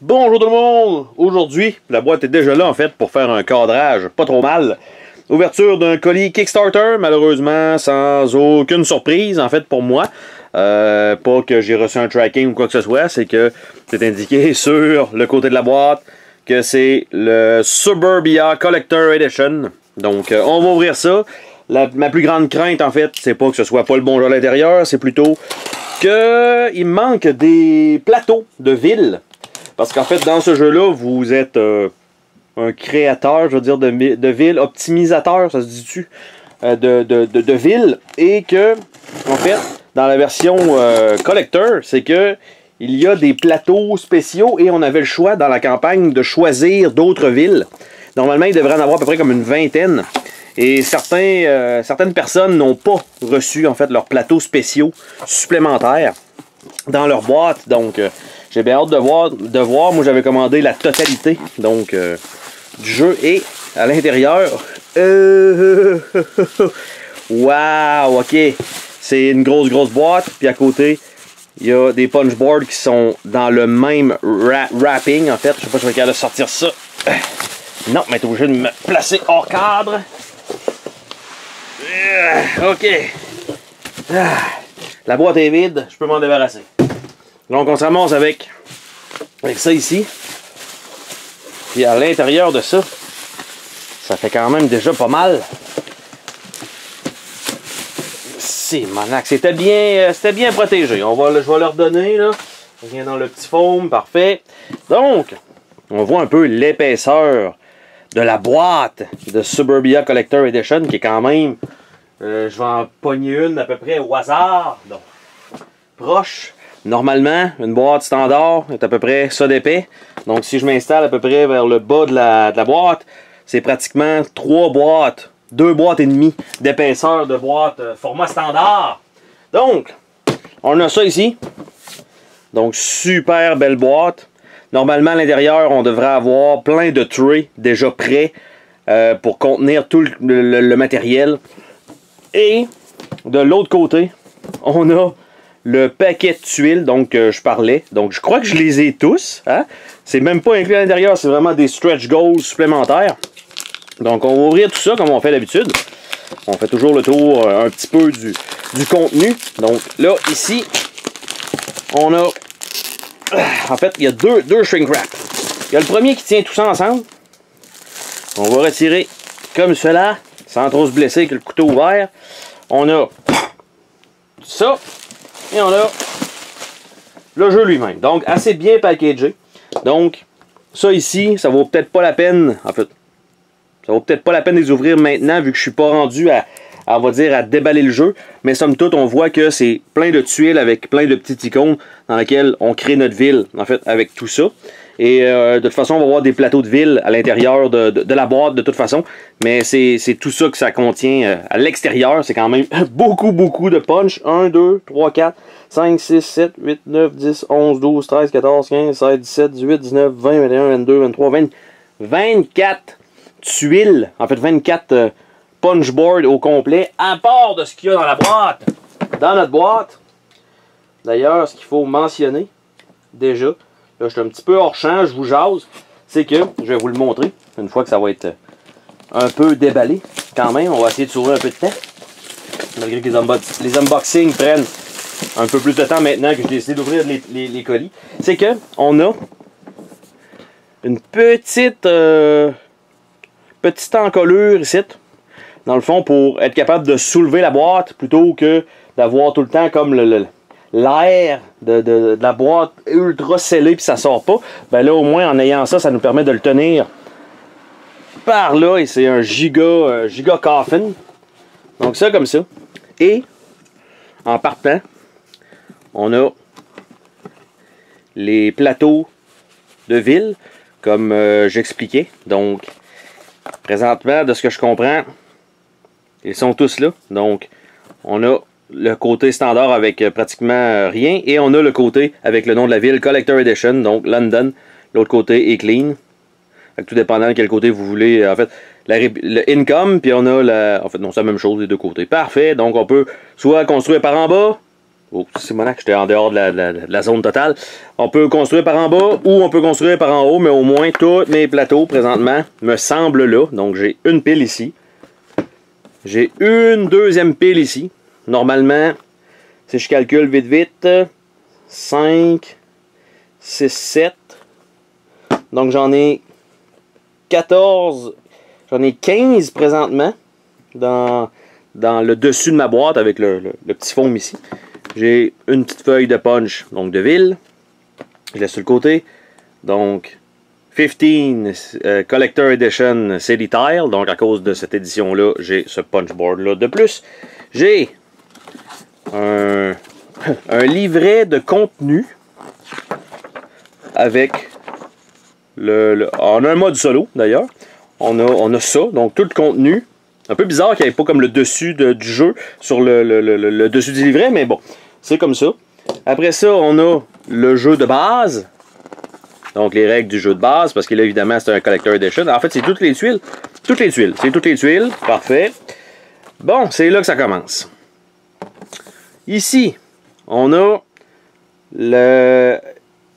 Bonjour tout le monde! Aujourd'hui, la boîte est déjà là en fait pour faire un cadrage pas trop mal. Ouverture d'un colis Kickstarter, malheureusement sans aucune surprise en fait pour moi. Pas que j'ai reçu un tracking ou quoi que ce soit, c'est que c'est indiqué sur le côté de la boîte que c'est le Suburbia Collector Edition. Donc on va ouvrir ça. Ma plus grande crainte en fait, c'est pas que ce soit pas le bon jeu à l'intérieur, c'est plutôt qu'il manque des plateaux de ville. Parce qu'en fait, dans ce jeu-là, vous êtes un créateur, je veux dire, de ville, optimisateur, ça se dit-tu, de ville. Et que, en fait, dans la version collector, c'est que il y a des plateaux spéciaux et on avait le choix dans la campagne de choisir d'autres villes. Normalement, il devrait en avoir à peu près comme une vingtaine. Et certaines personnes n'ont pas reçu, en fait, leurs plateaux spéciaux supplémentaires dans leur boîte. Donc, j'ai bien hâte de voir. Moi, j'avais commandé la totalité donc du jeu. Et à l'intérieur, wow, ok. C'est une grosse boîte. Puis à côté, il y a des punchboards qui sont dans le même wrapping. En fait, je sais pas si je vais être capable de sortir ça. Non, mais t'es obligé de me placer hors cadre. Ok. La boîte est vide, je peux m'en débarrasser. Donc on se ramasse avec ça ici. Puis à l'intérieur de ça, ça fait quand même déjà pas mal. C'est monac, c'était bien protégé. Je vais leur donner là. Ça vient dans le petit foam, parfait. Donc, on voit un peu l'épaisseur de la boîte de Suburbia Collector Edition qui est quand même, je vais en pogner une à peu près au hasard. Donc, proche. Normalement, une boîte standard est à peu près ça d'épais. Donc si je m'installe à peu près vers le bas de la boîte, c'est pratiquement 2 boîtes et demie d'épaisseur de boîte format standard. Donc, on a ça ici. Donc super belle boîte. Normalement à l'intérieur, on devrait avoir plein de trays déjà prêts pour contenir tout le matériel. Et de l'autre côté, on a le paquet de tuiles donc je parlais. Donc je crois que je les ai tous. Hein? C'est même pas inclus à l'intérieur, c'est vraiment des stretch goals supplémentaires. Donc on va ouvrir tout ça comme on fait d'habitude. On fait toujours le tour un petit peu du contenu. Donc là, ici, on a... En fait, il y a deux shrink wrap. Il y a le premier qui tient tout ça ensemble. On va retirer comme cela, sans trop se blesser avec le couteau ouvert. On a ça. Et on a le jeu lui-même. Donc, assez bien packagé. Donc, ça ici, ça vaut peut-être pas la peine. En fait, ça vaut peut-être pas la peine de les ouvrir maintenant, vu que je suis pas rendu on va dire, à déballer le jeu. Mais somme toute, on voit que c'est plein de tuiles avec plein de petites icônes dans lesquelles on crée notre ville, en fait, avec tout ça. Et de toute façon, on va avoir des plateaux de ville à l'intérieur de la boîte, de toute façon. Mais c'est tout ça que ça contient à l'extérieur. C'est quand même beaucoup de punch. 1, 2, 3, 4, 5, 6, 7, 8, 9, 10, 11, 12, 13, 14, 15, 16, 17, 18, 19, 20, 21, 22, 23, 20, 24 tuiles. En fait, 24 punchboards au complet, à part de ce qu'il y a dans la boîte. Dans notre boîte, d'ailleurs, ce qu'il faut mentionner, déjà, là, je suis un petit peu hors champ, je vous jase, c'est que, je vais vous le montrer, une fois que ça va être un peu déballé, quand même, on va essayer de sauver un peu de temps, malgré que les unboxings prennent un peu plus de temps maintenant que j'ai décidé d'ouvrir les colis, c'est que on a une petite encolure ici, dans le fond, pour être capable de soulever la boîte, plutôt que d'avoir tout le temps comme l'air de la boîte ultra scellée puis ça sort pas. Ben là, au moins, en ayant ça, ça nous permet de le tenir par là. Et c'est un giga coffin. Donc ça, comme ça. Et, en partant, on a les plateaux de ville, comme j'expliquais. Donc, présentement, de ce que je comprends, ils sont tous là. Donc, on a le côté standard avec pratiquement rien. Et on a le côté avec le nom de la ville, Collector Edition, donc London. L'autre côté est clean. Fait que tout dépendant de quel côté vous voulez. En fait, le income, puis on a en fait, non, c'est la même chose des deux côtés. Parfait. Donc, on peut soit construire par en bas, Oh, Simonac, j'étais en dehors de la zone totale. On peut construire par en bas ou on peut construire par en haut, mais au moins tous mes plateaux présentement me semblent là. Donc j'ai une pile ici. J'ai une deuxième pile ici. Normalement, si je calcule vite vite, 5, 6, 7. Donc j'en ai 14, j'en ai 15 présentement dans le dessus de ma boîte avec le petit foam ici. J'ai une petite feuille de punch, donc de ville. Je laisse sur le côté. Donc 15 Collector Edition City Tile. Donc à cause de cette édition-là, j'ai ce punch board-là de plus. J'ai un livret de contenu avec on a un mode solo d'ailleurs. On a ça, donc tout le contenu. Un peu bizarre qu'il n'y ait pas comme le dessus du jeu sur le dessus du livret, mais bon, c'est comme ça. Après ça, on a le jeu de base. Donc les règles du jeu de base, parce que là évidemment c'est un Collector Edition. En fait, c'est toutes les tuiles. Toutes les tuiles. C'est toutes les tuiles. Parfait. Bon, c'est là que ça commence. Ici, on a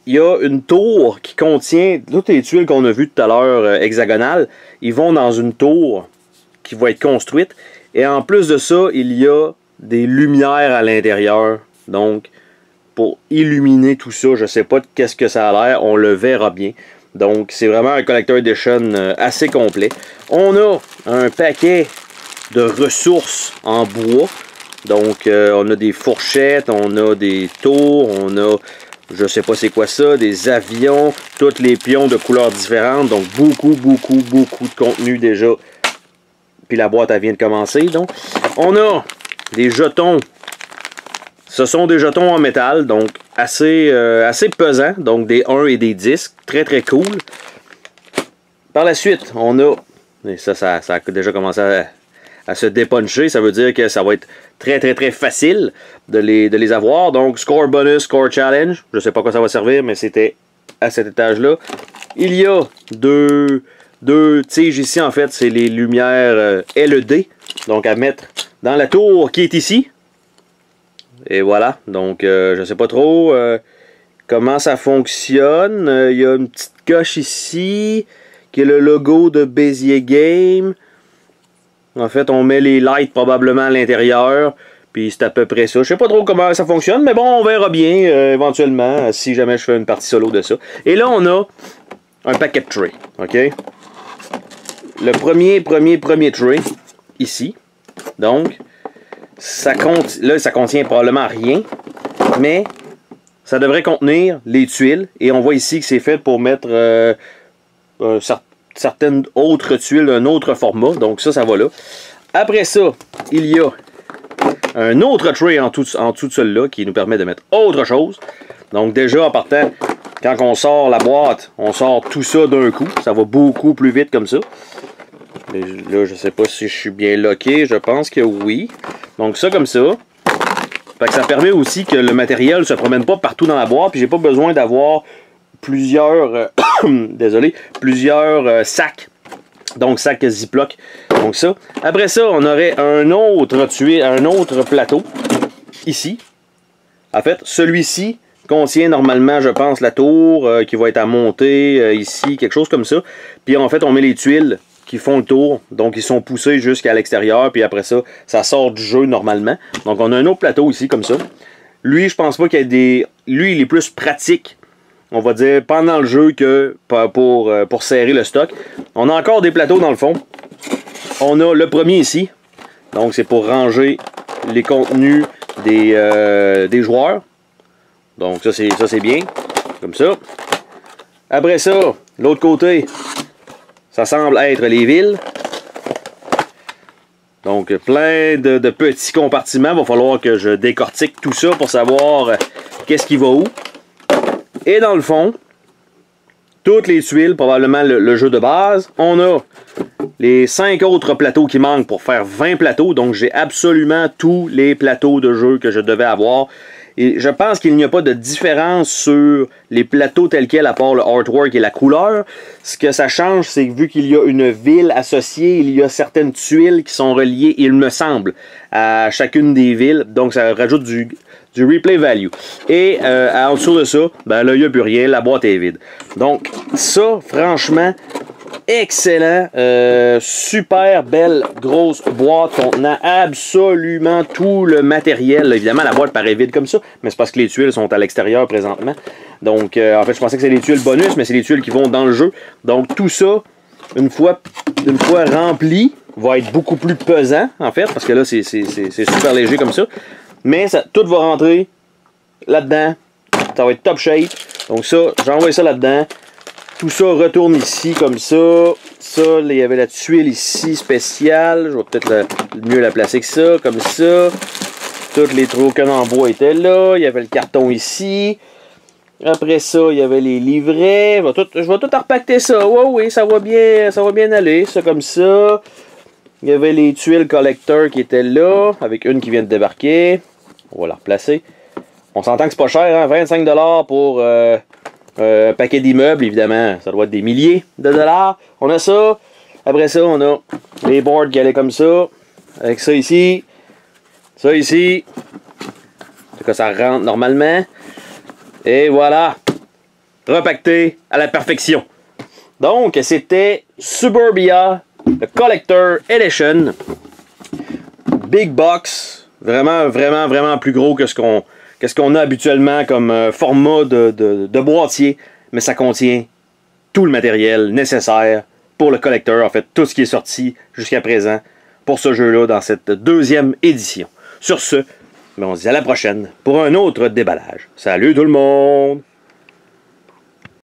il y a une tour qui contient toutes les tuiles qu'on a vues tout à l'heure hexagonales. Ils vont dans une tour qui va être construite. Et en plus de ça, il y a des lumières à l'intérieur. Donc, pour illuminer tout ça, je ne sais pas qu'est-ce que ça a l'air. On le verra bien. Donc, c'est vraiment un Collector Edition assez complet. On a un paquet de ressources en bois. Donc, on a des fourchettes, on a des tours, on a... Je sais pas c'est quoi ça, des avions, tous les pions de couleurs différentes, donc beaucoup de contenu déjà. Puis la boîte elle vient de commencer, donc. On a des jetons. Ce sont des jetons en métal, donc assez pesants, donc des 1 et des 10, très cool. Par la suite, on a, et ça a déjà commencé à se dépuncher, ça veut dire que ça va être très facile de les avoir. Donc score bonus, score challenge, je sais pas à quoi ça va servir, mais c'était à cet étage là. Il y a deux tiges ici, en fait c'est les lumières LED, donc à mettre dans la tour qui est ici. Et voilà, donc je sais pas trop comment ça fonctionne. Il y a une petite coche ici qui est le logo de Bézier Game. En fait, on met les lights probablement à l'intérieur. Puis c'est à peu près ça. Je sais pas trop comment ça fonctionne, mais bon, on verra bien éventuellement si jamais je fais une partie solo de ça. Et là, on a un paquet de trays. OK? Le premier tray, ici. Donc, là, ça contient probablement rien. Mais ça devrait contenir les tuiles. Et on voit ici que c'est fait pour mettre certaines autres tuiles d'un autre format. Donc ça va là. Après ça, il y a un autre tray en dessous de celui-là qui nous permet de mettre autre chose. Donc déjà en partant, quand on sort la boîte, on sort tout ça d'un coup. Ça va beaucoup plus vite comme ça. Et là, je sais pas si je suis bien locké. Je pense que oui. Donc ça comme ça. Fait que ça permet aussi que le matériel ne se promène pas partout dans la boîte. Puis j'ai pas besoin d'avoir plusieurs plusieurs sacs. Donc sacs Ziploc. Donc ça. Après ça, on aurait un autre plateau ici. En fait, celui-ci contient normalement, je pense, la tour qui va être à monter ici, quelque chose comme ça. Puis en fait, on met les tuiles qui font le tour. Donc ils sont poussés jusqu'à l'extérieur. Puis après ça, ça sort du jeu normalement. Donc on a un autre plateau ici comme ça. Lui, je pense pas qu'il y ait des... Lui, il est plus pratique, on va dire, pendant le jeu que pour serrer le stock. On a encore des plateaux dans le fond. On a le premier ici. Donc, c'est pour ranger les contenus des joueurs. Donc, ça, c'est bien. Comme ça. Après ça, l'autre côté, ça semble être les villes. Donc, plein de petits compartiments. Il va falloir que je décortique tout ça pour savoir qu'est-ce qui va où. Et dans le fond, toutes les tuiles, probablement le jeu de base. On a les 5 autres plateaux qui manquent pour faire 20 plateaux. Donc j'ai absolument tous les plateaux de jeu que je devais avoir. Et je pense qu'il n'y a pas de différence sur les plateaux tels quels à part le artwork et la couleur. Ce que ça change, c'est que vu qu'il y a une ville associée, il y a certaines tuiles qui sont reliées, il me semble, à chacune des villes. Donc ça rajoute du du replay value. Et en dessous de ça, ben là, il n'y a plus rien, la boîte est vide. Donc, ça, franchement, excellent. Super belle grosse boîte contenant absolument tout le matériel. Là, évidemment, la boîte paraît vide comme ça, mais c'est parce que les tuiles sont à l'extérieur présentement. Donc, en fait, je pensais que c'est les tuiles bonus, mais c'est les tuiles qui vont dans le jeu. Donc, tout ça, une fois rempli, va être beaucoup plus pesant, en fait, parce que là, c'est super léger comme ça. Mais ça, tout va rentrer là-dedans. Ça va être top shape. Donc ça, j'envoie ça là-dedans. Tout ça retourne ici comme ça. Ça, il y avait la tuile ici spéciale. Je vais peut-être mieux la placer que ça, comme ça. Tous les tokens en bois étaient là. Il y avait le carton ici. Après ça, il y avait les livrets. Je vais tout repacter ça. Ouais, oui, ça va bien aller. Ça comme ça. Il y avait les tuiles collector qui étaient là, avec une qui vient de débarquer. On va la replacer. On s'entend que c'est pas cher, hein? 25$ pour un paquet d'immeubles, évidemment. Ça doit être des milliers de dollars. On a ça. Après ça, on a les boards qui allaient comme ça. Avec ça ici. Ça ici. En tout cas, ça rentre normalement. Et voilà. Repacté à la perfection. Donc, c'était Suburbia, le Collector Edition. Big box. Vraiment, vraiment, vraiment plus gros que ce qu'on a habituellement comme format de boîtier. Mais ça contient tout le matériel nécessaire pour le collecteur. En fait, tout ce qui est sorti jusqu'à présent pour ce jeu-là dans cette deuxième édition. Sur ce, on se dit à la prochaine pour un autre déballage. Salut tout le monde!